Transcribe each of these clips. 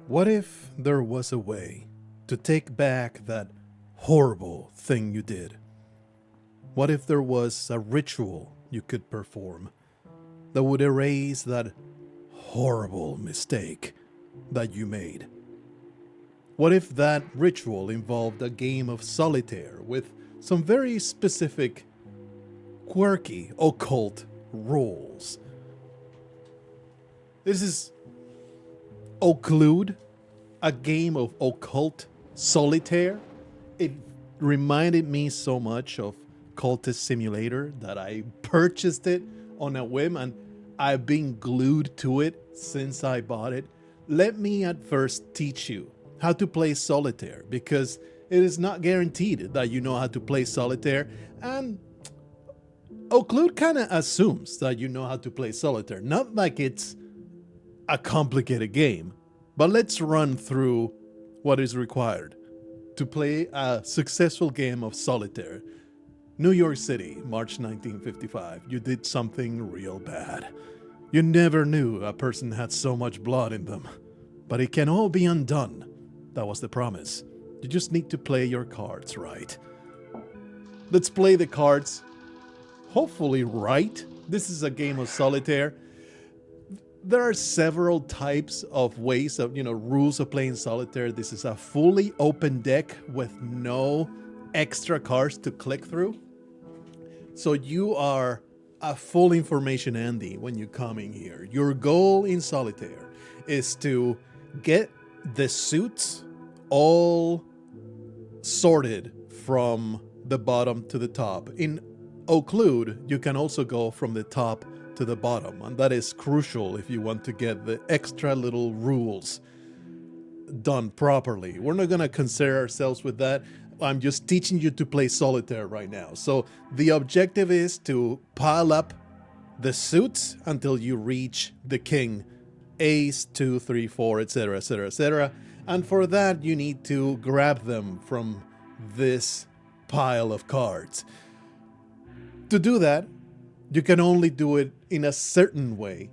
What if there was a way to take back that horrible thing you did? What if there was a ritual you could perform that would erase that horrible mistake that you made? What if that ritual involved a game of solitaire with some very specific, quirky, occult rules? This is Occlude, a game of occult solitaire. It reminded me so much of Cultist Simulator that I purchased it on a whim and I've been glued to it since I bought it. Let me at first teach you how to play solitaire, because it is not guaranteed that you know how to play solitaire, and Occlude kind of assumes that you know how to play solitaire. Not like it's a complicated game, but let's run through what is required to play a successful game of solitaire. New York City, March 1955. You did something real bad. You never knew a person had so much blood in them. But it can all be undone. That was the promise. You just need to play your cards right. Let's play the cards, hopefully right. This is a game of solitaire. There are several types of ways of, rules of playing solitaire. This is a fully open deck with no extra cards to click through. So you are a full information Andy when you come in here. Your goal in solitaire is to get the suits all sorted from the bottom to the top. In Occlude, you can also go from the top to the bottom, and that is crucial if you want to get the extra little rules done properly. We're not going to concern ourselves with that. I'm just teaching you to play solitaire right now. So the objective is to pile up the suits until you reach the king, ace, 2, 3, 4, etc, etc, etc. And for that you need to grab them from this pile of cards. To do that, you can only do it in a certain way.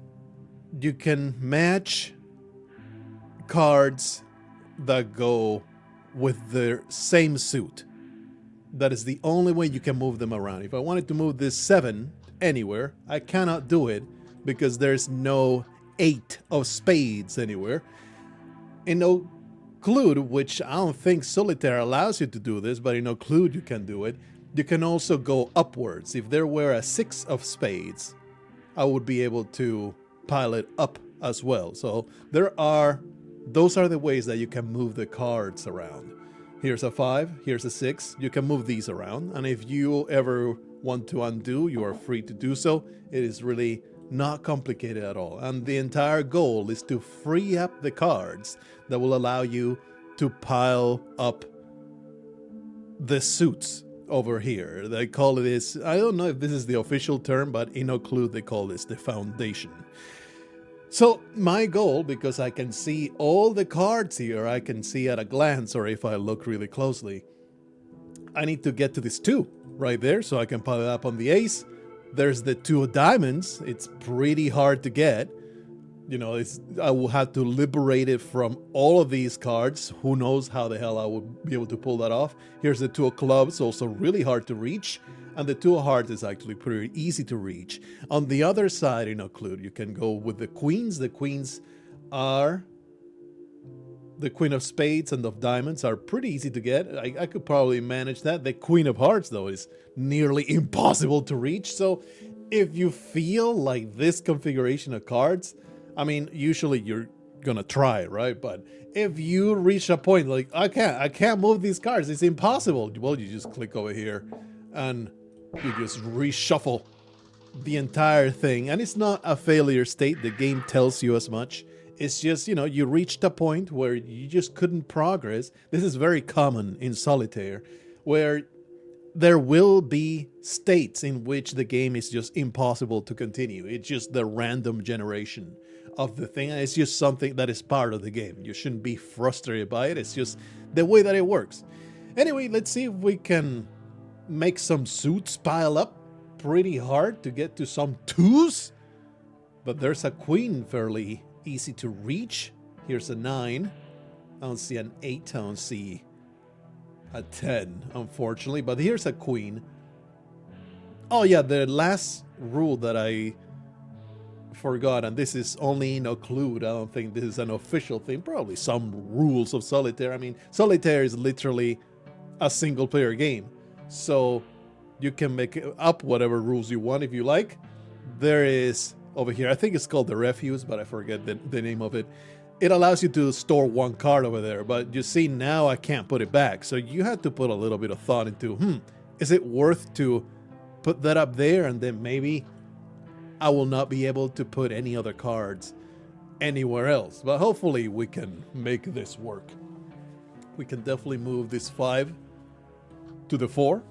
You can match cards that go with their same suit. That is the only way you can move them around. If I wanted to move this 7 anywhere, I cannot do it because there's no 8 of spades anywhere. In Occlude, which I don't think Solitaire allows you to do this, but in Occlude you can do it. You can also go upwards. If there were a 6 of spades, I would be able to pile it up as well. So those are the ways that you can move the cards around. Here's a 5, here's a 6. You can move these around, and if you ever want to undo, you are free to do so. It is really not complicated at all. And the entire goal is to free up the cards that will allow you to pile up the suits over here. They call it this, I don't know if this is the official term, but in Occlude they call this the foundation. So my goal, because I can see all the cards here, I can see at a glance, or if I look really closely, I need to get to this 2 right there so I can pile it up on the ace. There's the 2 of diamonds. It's pretty hard to get. I will have to liberate it from all of these cards. Who knows how the hell I would be able to pull that off. Here's the 2 of clubs, also really hard to reach. And the 2 of hearts is actually pretty easy to reach. On the other side in Occlude, you can go with the queens. The queens are... The queen of spades and of diamonds are pretty easy to get. I could probably manage that. The queen of hearts, though, is nearly impossible to reach. So if you feel like this configuration of cards... I mean, usually you're gonna try, right? But if you reach a point like, I can't move these cards, it's impossible. Well, you just click over here and you just reshuffle the entire thing. And it's not a failure state. The game tells you as much. It's just, you reached a point where you just couldn't progress. This is very common in solitaire, where there will be states in which the game is just impossible to continue. It's just the random generation of the thing, and it's just something that is part of the game. You shouldn't be frustrated by it. It's just the way that it works. Anyway, let's see if we can make some suits pile up. Pretty hard to get to some 2s, but there's a queen fairly easy to reach. Here's a 9. I don't see an 8. I don't see a 10, unfortunately. But here's a queen. Oh yeah, the last rule that I forgot, and this is only in Occlude. I don't think this is an official thing. Probably some rules of Solitaire. I mean, Solitaire is literally a single player game. So you can make up whatever rules you want if you like. There is over here, I think it's called the refuse, but I forget the name of it. It allows you to store one card over there, but you see now I can't put it back. So you have to put a little bit of thought into, is it worth to put that up there, and then maybe I will not be able to put any other cards anywhere else. But hopefully we can make this work. We can definitely move this 5 to the 4.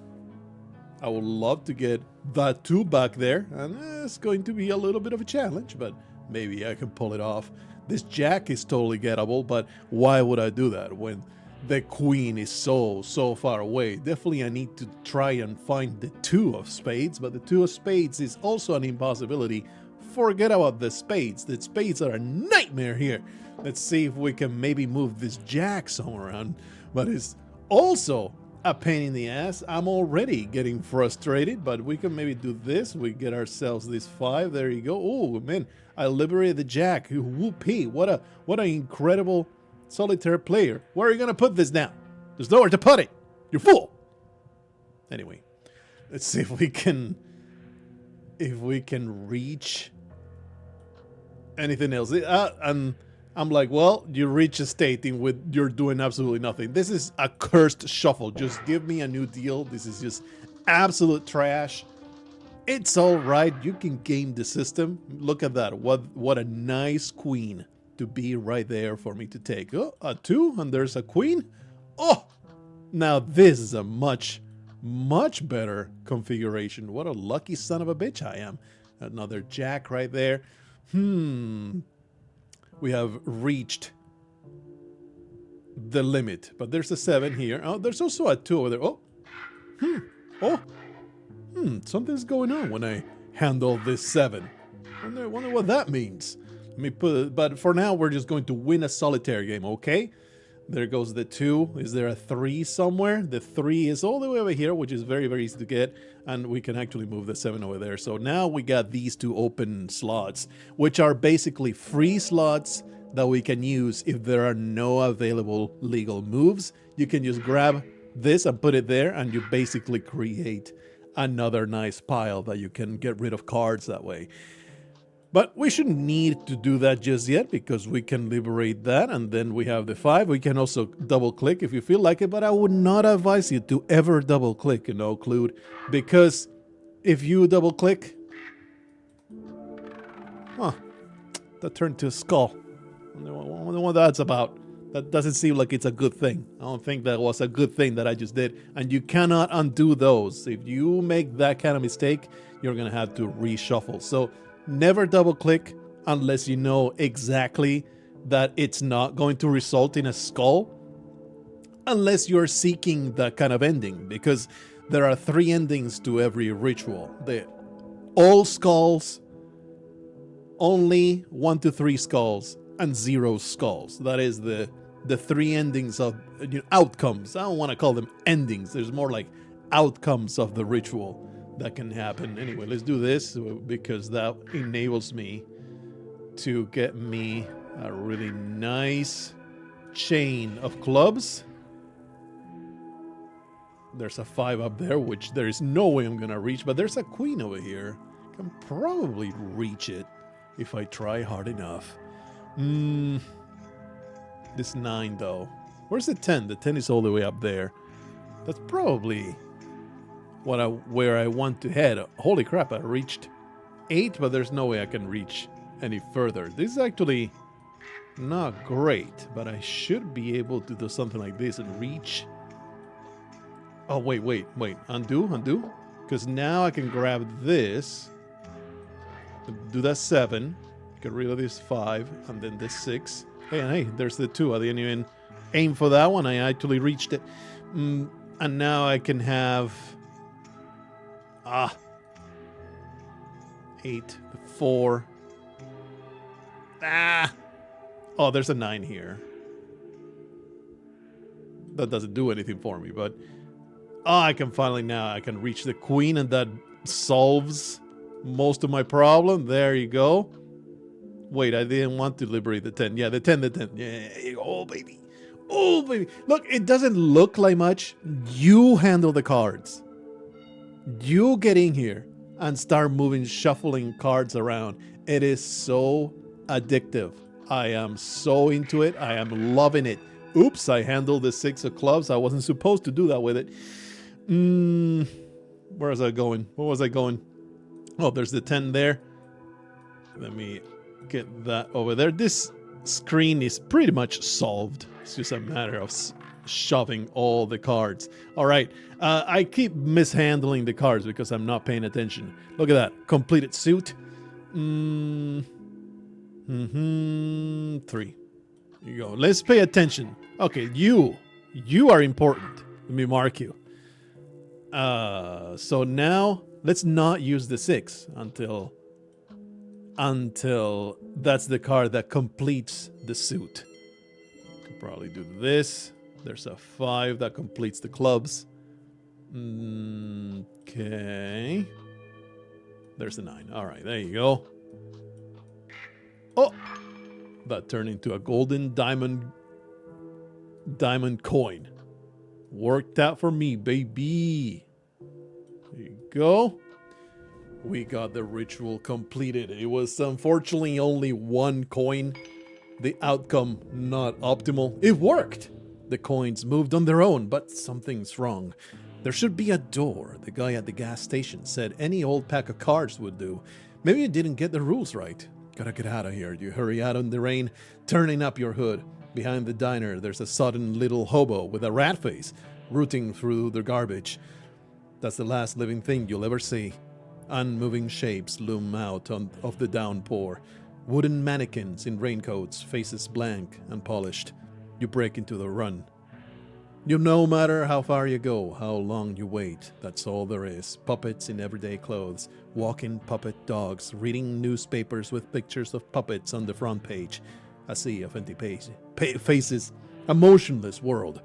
I would love to get that 2 back there, and it's going to be a little bit of a challenge, but maybe I can pull it off. This jack is totally gettable, but why would I do that when the queen is so far away? Definitely I need to try and find the 2 of spades, but the 2 of spades is also an impossibility. Forget about the spades. The spades are a nightmare here. Let's see if we can maybe move this jack somewhere around, but it's also a pain in the ass. I'm already getting frustrated, but we can maybe do this. We get ourselves this 5. There you go. Oh man, I liberated the jack. Whoopee! What an incredible Solitaire player. Where are you gonna put this now? There's nowhere to put it. You fool. Anyway, let's see if we can reach anything else. And I'm like, well, you reach a state in which you're doing absolutely nothing. This is a cursed shuffle. Just give me a new deal. This is just absolute trash. It's all right. You can game the system. Look at that. What a nice queen to be right there for me to take. Oh, a 2, and there's a queen. Oh, now this is a much better configuration. What a lucky son of a bitch I am. Another jack right there. We have reached the limit, but there's a 7 here. Oh, there's also a 2 over there. Oh, something's going on when I handle this 7. I wonder what that means. Let me put it, but for now we're just going to win a solitaire game, okay? There goes the 2. Is there a 3 somewhere? The 3 is all the way over here, which is very easy to get, and we can actually move the 7 over there. So now we got these 2 open slots, which are basically free slots that we can use if there are no available legal moves. You can just grab this and put it there, and you basically create another nice pile that you can get rid of cards that way. But we shouldn't need to do that just yet, because we can liberate that, and then we have the 5. We can also double click if you feel like it, but I would not advise you to ever double click in Occlude, because if you double click, that turned to a skull. I wonder what that's about. That doesn't seem like it's a good thing. I don't think that was a good thing that I just did, and you cannot undo those. If you make that kind of mistake, you're gonna have to reshuffle. So never double click unless you know exactly that it's not going to result in a skull, unless you're seeking that kind of ending, because there are 3 endings to every ritual. All skulls, only 1 to 3 skulls, and 0 skulls. That is the 3 endings of outcomes. I don't want to call them endings. There's more like outcomes of the ritual that can happen. Anyway, let's do this, because that enables me to get me a really nice chain of clubs. There's a 5 up there, which there is no way I'm gonna reach, but there's a queen over here. I can probably reach it if I try hard enough. This 9 though. Where's the 10? The 10 is all the way up there. That's probably where I want to head. Holy crap, I reached 8, but there's no way I can reach any further. This is actually not great, but I should be able to do something like this and reach. Oh, wait. Undo. Because now I can grab this, do that 7, get rid of this 5, and then this 6. Hey, there's the 2. I didn't even aim for that one. I actually reached it. And now I can have 8, 4. Oh, there's a 9 here. That doesn't do anything for me, but... Oh, I can finally now, I can reach the queen, and that solves most of my problem. There you go. Wait, I didn't want to liberate the 10. Yeah, the 10. Yeah, oh, baby. Oh, baby. Look, it doesn't look like much. You handle the cards. You get in here and start moving, shuffling cards around. It is so addictive. I am so into it. I am loving it. Oops, I handled the 6 of clubs. I wasn't supposed to do that with it. Where was I going? Where was I going? Oh, there's the 10 there. Let me get that over there. This screen is pretty much solved. It's just a matter of shoving all the cards. All right. I keep mishandling the cards because I'm not paying attention. Look at that. Completed suit. 3. Here you go. Let's pay attention. Okay, you are important. Let me mark you. So now let's not use the 6 until that's the card that completes the suit. Could probably do this. There's a 5 that completes the clubs. Okay. There's a 9. All right, there you go. Oh, that turned into a golden diamond coin. Worked out for me, baby. There you go. We got the ritual completed. It was unfortunately only 1 coin. The outcome not optimal. It worked. The coins moved on their own, but something's wrong. There should be a door. The guy at the gas station said any old pack of cards would do. Maybe you didn't get the rules right. Gotta get out of here. You hurry out in the rain, turning up your hood. Behind the diner, there's a sodden little hobo with a rat face, rooting through the garbage. That's the last living thing you'll ever see. Unmoving shapes loom out of the downpour. Wooden mannequins in raincoats, faces blank and polished. You break into the run. No matter how far you go, how long you wait, that's all there is. Puppets in everyday clothes, walking puppet dogs, reading newspapers with pictures of puppets on the front page. A sea of empty faces, a motionless world.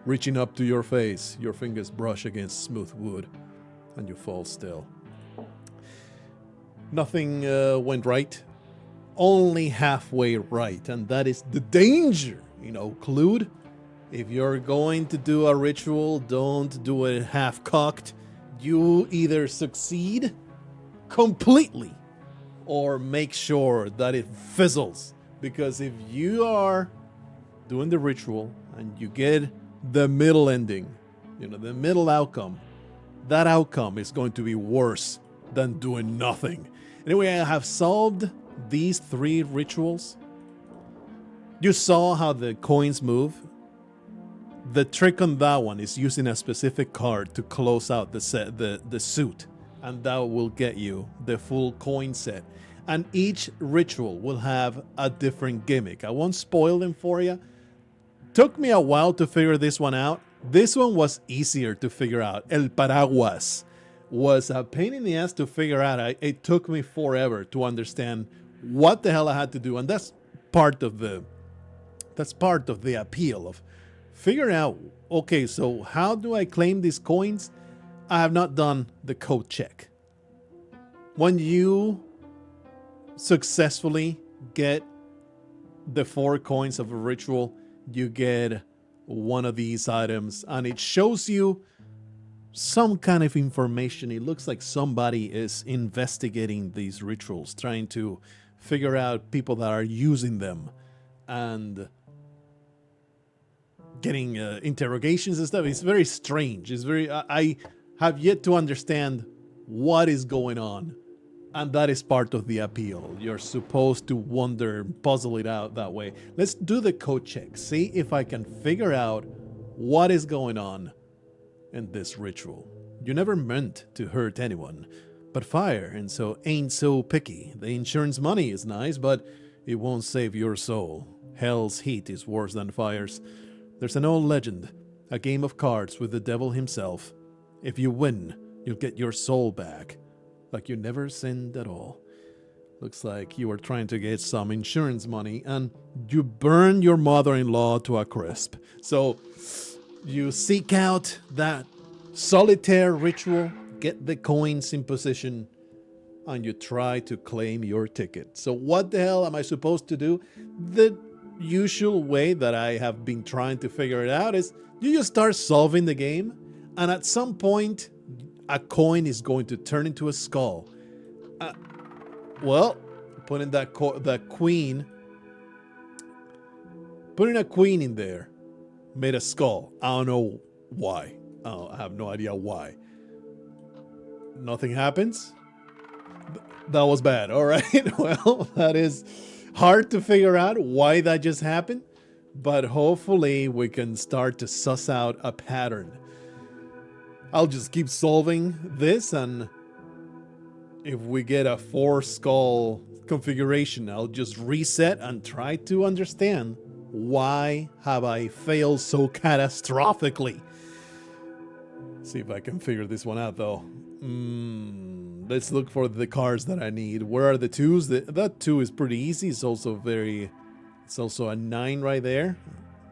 Reaching up to your face, your fingers brush against smooth wood, and you fall still. Nothing went right. Only halfway right, and that is the danger, Occlude. If you're going to do a ritual, don't do it half-cocked. You either succeed completely or make sure that it fizzles. Because if you are doing the ritual and you get the middle ending, the middle outcome, that outcome is going to be worse than doing nothing. Anyway, I have solved these 3 rituals. You saw how the coins move. The trick on that one is using a specific card to close out the suit, and that will get you the full coin set. And each ritual will have a different gimmick. I won't spoil them for you. Took me a while to figure this one out. This one was easier to figure out. El Paraguas was a pain in the ass to figure out. It took me forever to understand what the hell I had to do, and that's part of the appeal of figuring out, okay, so how do I claim these coins? I have not done the code check. When you successfully get the 4 coins of a ritual, you get one of these items, and it shows you some kind of information. It looks like somebody is investigating these rituals, trying to figure out people that are using them, and getting interrogations and stuff. It's very strange. It's very. I have yet to understand what is going on, and that is part of the appeal. You're supposed to wonder, puzzle it out that way. Let's do the code check. See if I can figure out what is going on in this ritual. You never meant to hurt anyone, but fire and so ain't so picky. The insurance money is nice, but it won't save your soul. Hell's heat is worse than fire's. There's an old legend, a game of cards with the devil himself. If you win, you'll get your soul back, like you never sinned at all. Looks like you were trying to get some insurance money and you burned your mother-in-law to a crisp. So you seek out that solitaire ritual, get the coins in position, and you try to claim your ticket. So what the hell am I supposed to do? The usual way that I have been trying to figure it out is you just start solving the game, and at some point a coin is going to turn into a skull. Well, putting that queen, putting a queen in there made a skull. I don't know why. I have no idea why. Nothing happens. That was bad. All right. Well, that is hard to figure out why that just happened, but hopefully we can start to suss out a pattern. I'll just keep solving this, and if we get a 4 skull configuration, I'll just reset and try to understand why have I failed so catastrophically. See if I can figure this one out though. Let's look for the cards that I need. Where are the 2s? That 2 is pretty easy. It's also a 9 right there.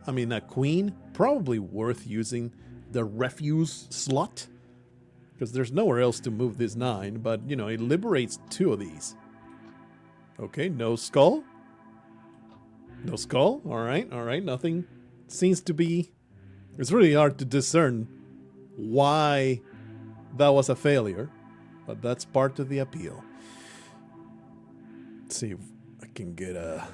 I mean, a queen. Probably worth using the refuse slot, because there's nowhere else to move this 9, but you know, it liberates 2 of these. Okay, no skull. No skull. All right. Nothing seems to be... It's really hard to discern why that was a failure, but that's part of the appeal. Let's see if I can get a...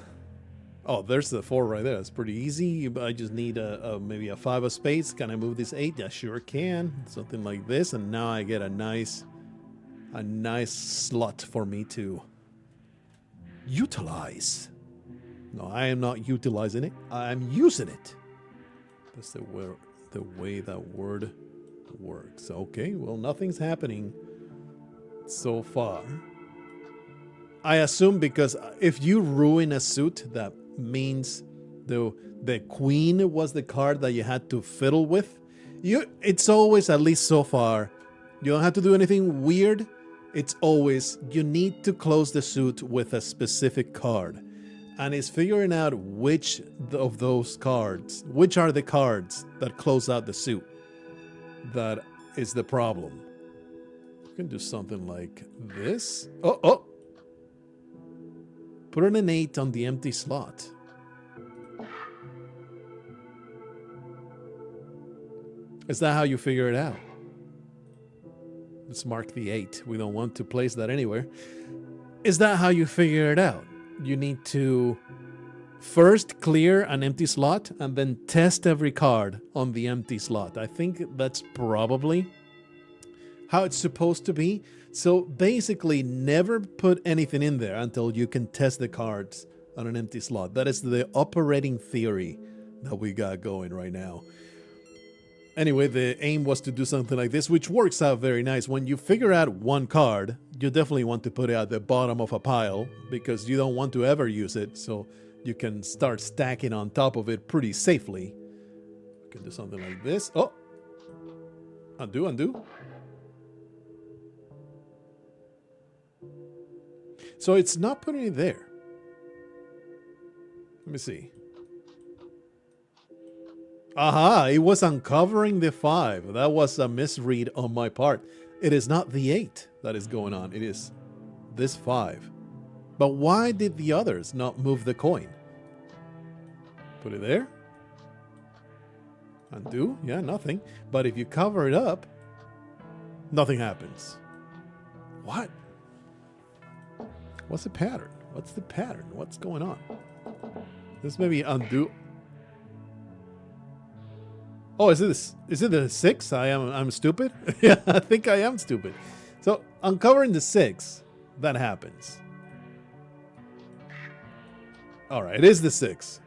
Oh, there's the 4 right there. That's pretty easy. I just need maybe a 5 of spades. Can I move this 8? Yeah, sure can. Something like this, and now I get a nice slot for me to utilize. No, I am not utilizing it. I'm using it. That's the way that word works. Okay, well, nothing's happening so far. I assume because if you ruin a suit, that means the queen was the card that you had to fiddle with. It's always, at least so far, you don't have to do anything weird. It's always you need to close the suit with a specific card. And it's figuring out which of those cards, which are the cards that close out the suit. That is the problem. You can do something like this. Oh! Put an 8 on the empty slot. Is that how you figure it out? Let's mark the 8. We don't want to place that anywhere. Is that how you figure it out? You need to first clear an empty slot and then test every card on the empty slot. I think that's probably how it's supposed to be. So basically, never put anything in there until you can test the cards on an empty slot. That is the operating theory that we got going right now. Anyway, the aim was to do something like this, which works out very nice. When you figure out one card, you definitely want to put it at the bottom of a pile because you don't want to ever use it, so you can start stacking on top of it pretty safely. You can do something like this. Oh! Undo. So it's not putting it there. Let me see. Aha! It was uncovering the 5. That was a misread on my part. It is not the 8 that is going on. It is this 5. But why did the others not move the coin? Put it there. Undo. Yeah, nothing. But if you cover it up, nothing happens. What? What's the pattern? What's the pattern? What's going on? This maybe undo. Oh, is it the 6? I'm stupid? Yeah, I think I am stupid. So uncovering the 6, that happens. All right, it is the 6.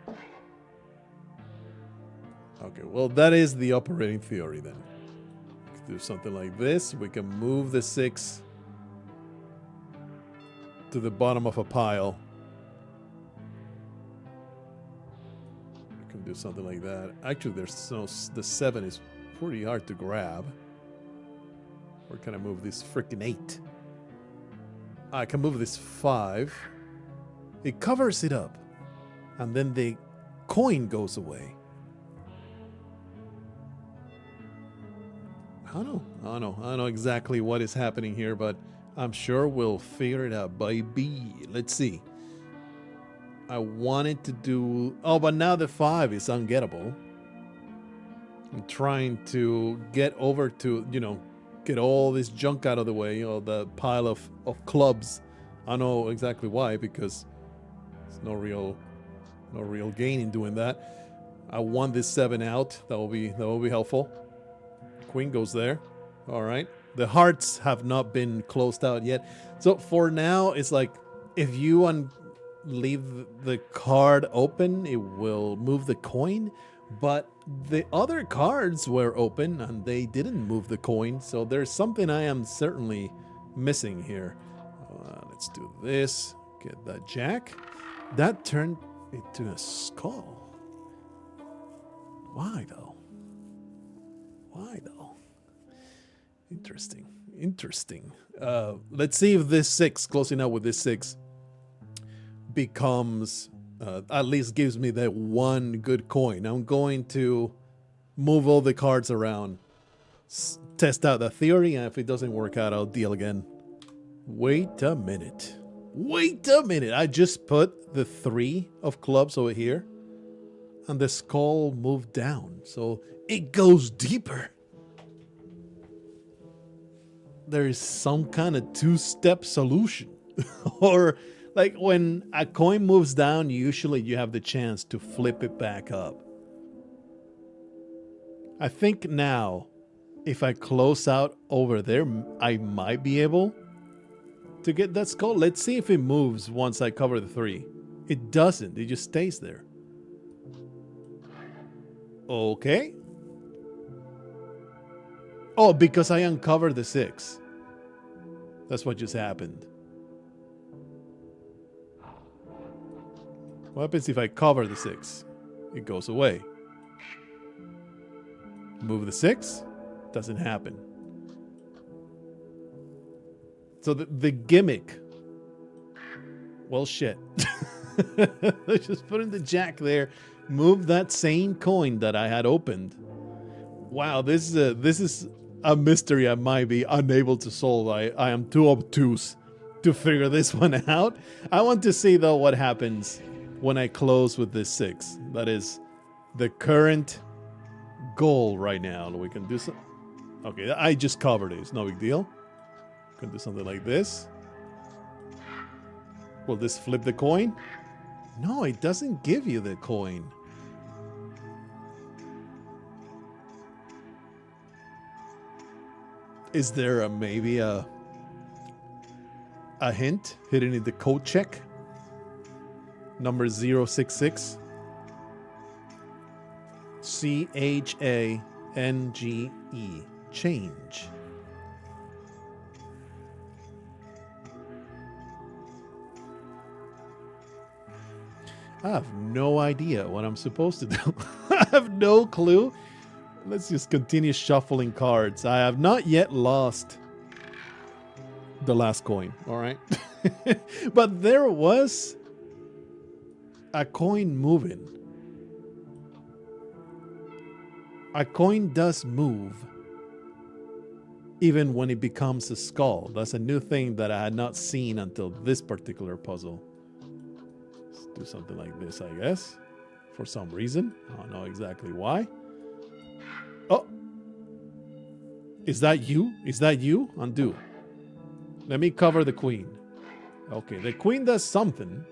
Okay, well, that is the operating theory then. We can do something like this. We can move the 6 to the bottom of a pile. We can do something like that. Actually, the 7 is pretty hard to grab. Or can I move this freaking 8? I can move this 5. It covers it up. And then the coin goes away. I don't know exactly what is happening here, but I'm sure we'll figure it out, baby. Let's see. I wanted to do... Oh, but now the 5 is ungettable. I'm trying to get over to, you know, get all this junk out of the way, all the pile of clubs. I know exactly why, because there's no real gain in doing that. I want this 7 out. That will be helpful. Queen goes there. All right. The hearts have not been closed out yet. So for now, it's like if you leave the card open, it will move the coin. But the other cards were open and they didn't move the coin. So there's something I am certainly missing here. Let's do this. Get that jack. That turned into a skull. Why though? Why though? Interesting. Interesting. Let's see if this 6, closing out with this 6, becomes, at least gives me that one good coin. I'm going to move all the cards around, test out the theory, and if it doesn't work out, I'll deal again. Wait a minute. Wait a minute. I just put the 3 of clubs over here, and the skull moved down, so it goes deeper. There is some kind of 2-step solution. Or like when a coin moves down, usually you have the chance to flip it back up. I think now, if I close out over there, I might be able to get that skull. Let's see if it moves once I cover the 3. It doesn't. It just stays there. Okay. Oh, because I uncovered the 6. That's what just happened. What happens if I cover the 6? It goes away. Move the 6? Doesn't happen. So the gimmick. Well, shit. Let's just put in the jack there. Move that same coin that I had opened. Wow, this is a mystery I might be unable to solve. I am too obtuse to figure this one out. I want to see though what happens when I close with this 6. That is the current goal right now. We can do some. Okay, I just covered it. It's no big deal. Can do something like this. Will this flip the coin? No, it doesn't give you the coin. Is there maybe a hint hidden in the code check? Number 066. CHANGE. Change. I have no idea what I'm supposed to do. I have no clue. Let's just continue shuffling cards. I have not yet lost the last coin, all right? But there was a coin moving. A coin does move even when it becomes a skull. That's a new thing that I had not seen until this particular puzzle. Let's do something like this, I guess, for some reason. I don't know exactly why. Oh, is that you? Is that you? Undo. Let me cover the queen. Okay, the queen does something.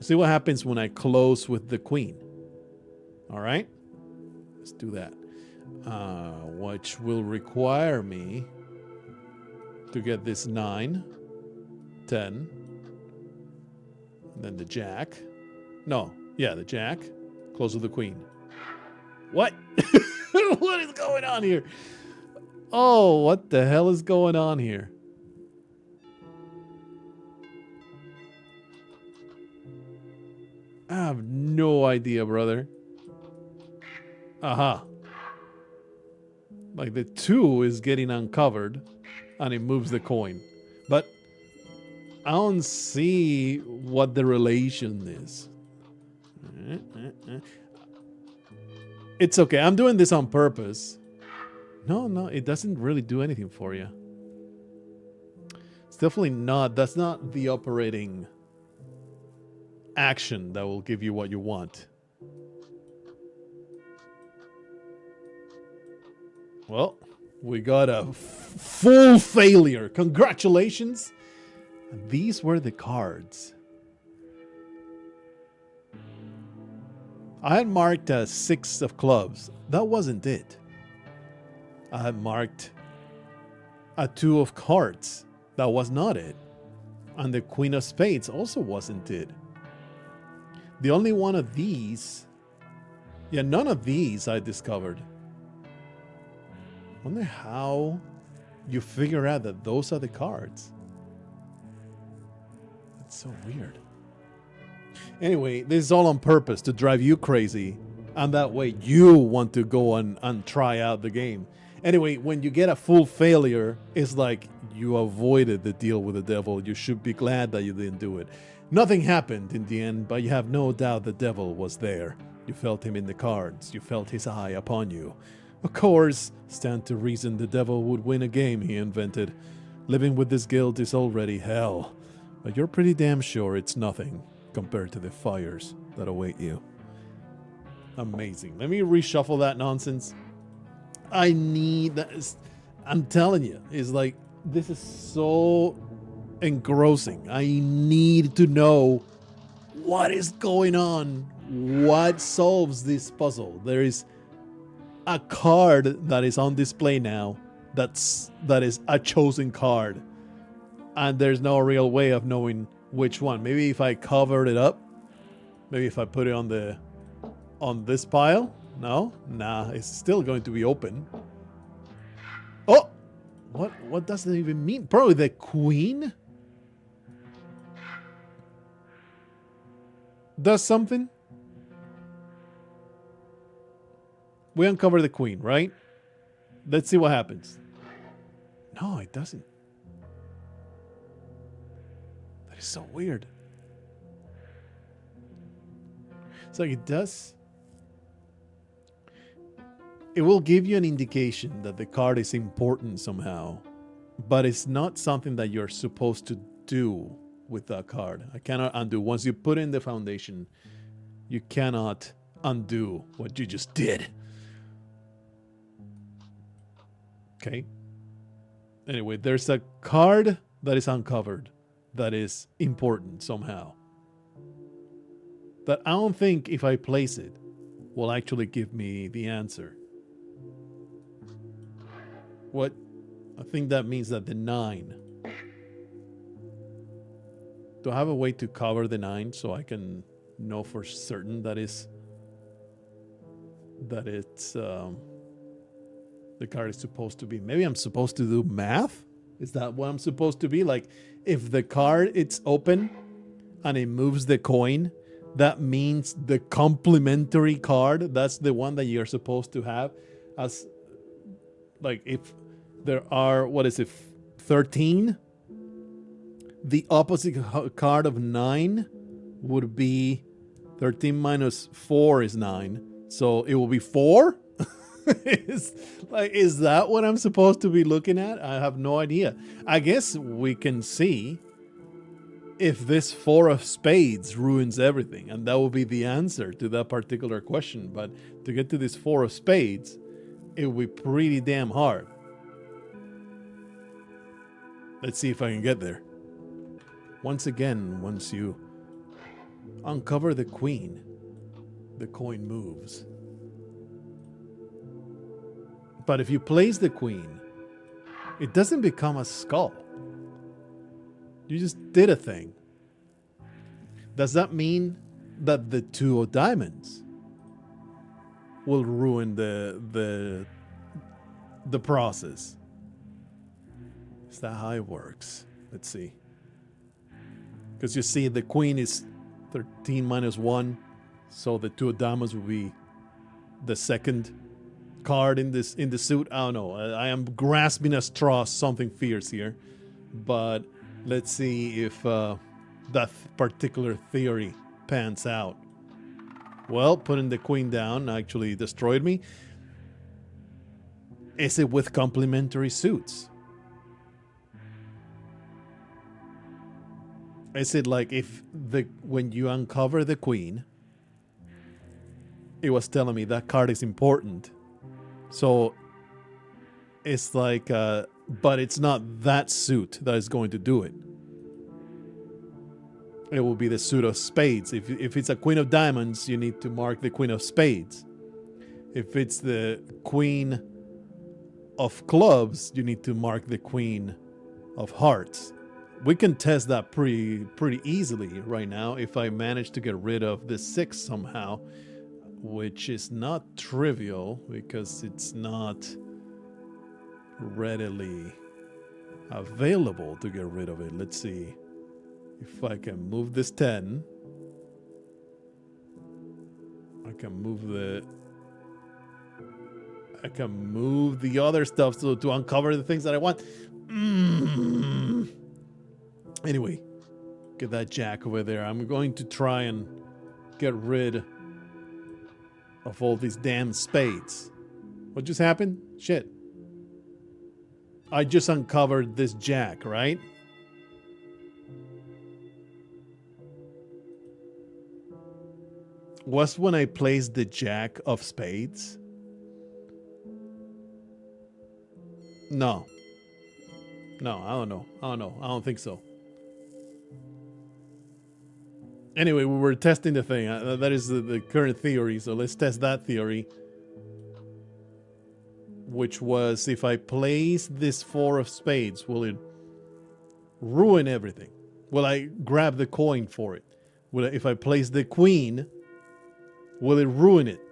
See what happens when I close with the queen. All right, let's do that. Which will require me to get this 9, 10, and then the jack. No, yeah, the jack. Close with the queen. What? What is going on here? Oh, what the hell is going on here? I have no idea, brother. Aha. Like the 2 is getting uncovered. and it moves the coin. But I don't see what the relation is. It's okay. I'm doing this on purpose. No, it doesn't really do anything for you. It's definitely not. That's not the operating action that will give you what you want. Well, we got a full failure. Congratulations. And these were the cards. I had marked a 6 of clubs. That wasn't it. I had marked a 2 of hearts. That was not it. And the Queen of Spades also wasn't it. The only one of these... Yeah, none of these I discovered. I wonder how you figure out that those are the cards. That's so weird. Anyway, this is all on purpose to drive you crazy. And that way you want to go and try out the game. Anyway, when you get a full failure, it's like you avoided the deal with the devil. You should be glad that you didn't do it. Nothing happened in the end, but you have no doubt the devil was there. You felt him in the cards. You felt his eye upon you. Of course, stand to reason the devil would win a game he invented. Living with this guilt is already hell. But you're pretty damn sure it's nothing compared to the fires that await you. Amazing. Let me reshuffle that nonsense. I need that. I'm telling you, it's like, this is so engrossing. I need to know what is going on. What solves this puzzle? There is a card that is on display now that is a chosen card. And there's no real way of knowing which one. Maybe if I covered it up. Maybe if I put it on this pile. No? Nah, it's still going to be open. Oh! What does that even mean? Probably the queen? Does something? We uncover the queen, right? Let's see what happens. No, it doesn't. That is so weird. It's like it does. It will give you an indication that the card is important somehow, but it's not something that you're supposed to do with that card. I cannot undo. Once you put in the foundation, you cannot undo what you just did. Okay. Anyway, there's a card that is uncovered that is important somehow. That I don't think if I place it will actually give me the answer. What? I think that means that the 9. Do I have a way to cover the 9 so I can know for certain that it's the card is supposed to be? Maybe I'm supposed to do math? Is that what I'm supposed to be? Like, if the card it's open and it moves the coin, that means the complementary card, that's the one that you're supposed to have. As like, if there are, 13? The opposite card of 9 would be 13 minus 4 is 9. So it will be 4? Is that what I'm supposed to be looking at? I have no idea. I guess we can see if this 4 of spades ruins everything, and that will be the answer to that particular question. But to get to this 4 of spades, it will be pretty damn hard. Let's see if I can get there. Once again, once you uncover the queen, the coin moves. But if you place the queen, it doesn't become a skull. You just did a thing. Does that mean that the 2 of diamonds will ruin the process? Is that how it works? Let's see. Because you see the queen is 13 minus 1. So the 2 of diamonds will be the second card in the suit. I don't know. I am grasping at straws, something fierce here, but let's see if that particular theory pans out. Well, putting the queen down actually destroyed me. Is it with complementary suits? Is it like if when you uncover the queen, it was telling me that card is important. So it's like, but it's not that suit that is going to do it. It will be the suit of spades. If it's a queen of diamonds, you need to mark the queen of spades. If it's the queen of clubs, you need to mark the queen of hearts. We can test that pretty easily right now if I manage to get rid of the 6 somehow, which is not trivial because it's not readily available to get rid of it. Let's see if I can move this 10. I can move the other stuff to uncover the things that I want. Anyway, get that jack over there. I'm going to try and get rid of all these damn spades. What just happened? Shit. I just uncovered this jack, right? Was when I placed the jack of spades? No. No, I don't know. I don't think so. Anyway, we were testing the thing. That is the current theory, so let's test that theory. Which was, if I place this 4 of spades, will it ruin everything? Will I grab the coin for it? If I place the queen, will it ruin it?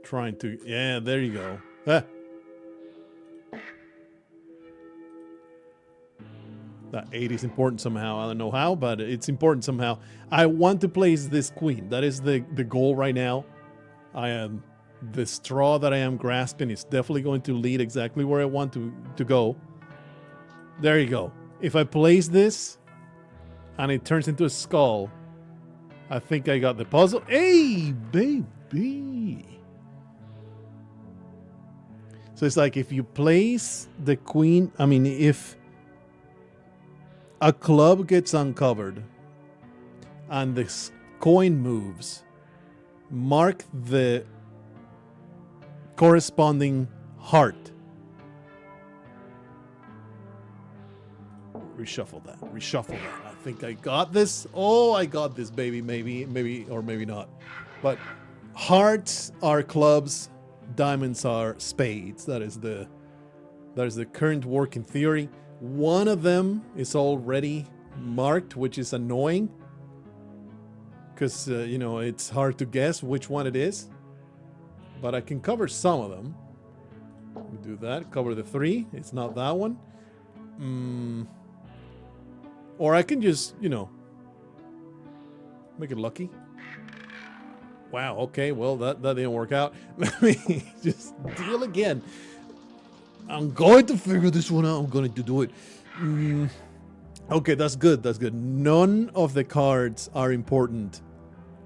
Trying to... Yeah, there you go. Ah. That 8 is important somehow. I don't know how, but it's important somehow. I want to place this queen. That is the goal right now. The straw that I am grasping is definitely going to lead exactly where I want to go. There you go. If I place this and it turns into a skull, I think I got the puzzle. Hey, baby. So it's like if you place the queen, I mean, if a club gets uncovered and the coin moves, mark the corresponding heart. Reshuffle that. I think I got this. Oh, I got this, baby. Maybe, or maybe not. But hearts are clubs, diamonds are spades. That is the current working theory. One of them is already marked, which is annoying. Because, it's hard to guess which one it is. But I can cover some of them. We do that. Cover the 3. It's not that one. Or I can just, make it lucky. Wow, okay. Well, that didn't work out. Let me just deal again. I'm going to figure this one out. I'm going to do it. Okay, that's good. None of the cards are important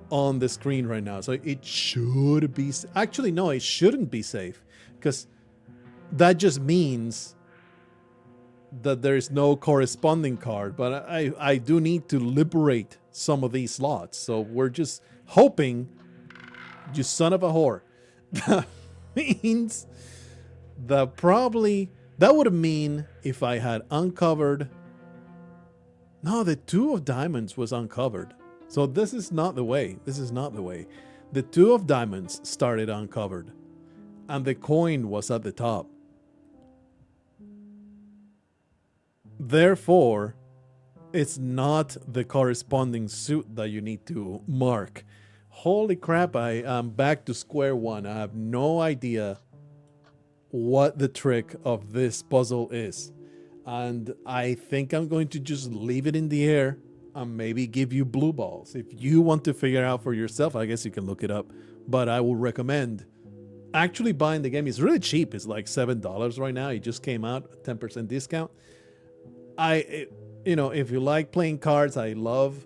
on the screen right now. So it should be... Actually, no, it shouldn't be safe. Because that just means that there is no corresponding card. But I do need to liberate some of these slots. So we're just hoping... You son of a whore. That means... That would mean if I had uncovered... No, the 2 of diamonds was uncovered. So this is not the way. The 2 of diamonds started uncovered. And the coin was at the top. Therefore, it's not the corresponding suit that you need to mark. Holy crap, I am back to square one. I have no idea what the trick of this puzzle is. And I think I'm going to just leave it in the air maybe give you blue balls. If you want to figure out for yourself, I guess you can look it up. But I will recommend actually buying the game. It's really cheap. It's like $7 right now. It just came out, 10% discount. If you like playing cards, I love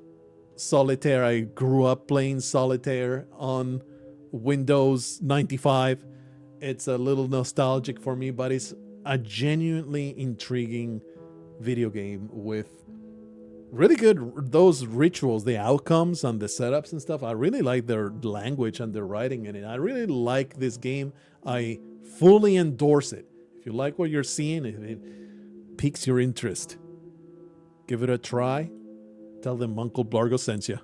Solitaire. I grew up playing Solitaire on Windows 95. It's a little nostalgic for me, but it's a genuinely intriguing video game with really good those rituals, the outcomes and the setups and stuff. I really like their language and their writing in it. I really like this game. I fully endorse it. If you like what you're seeing, if it piques your interest, give it a try. Tell them Uncle Blargo sent you.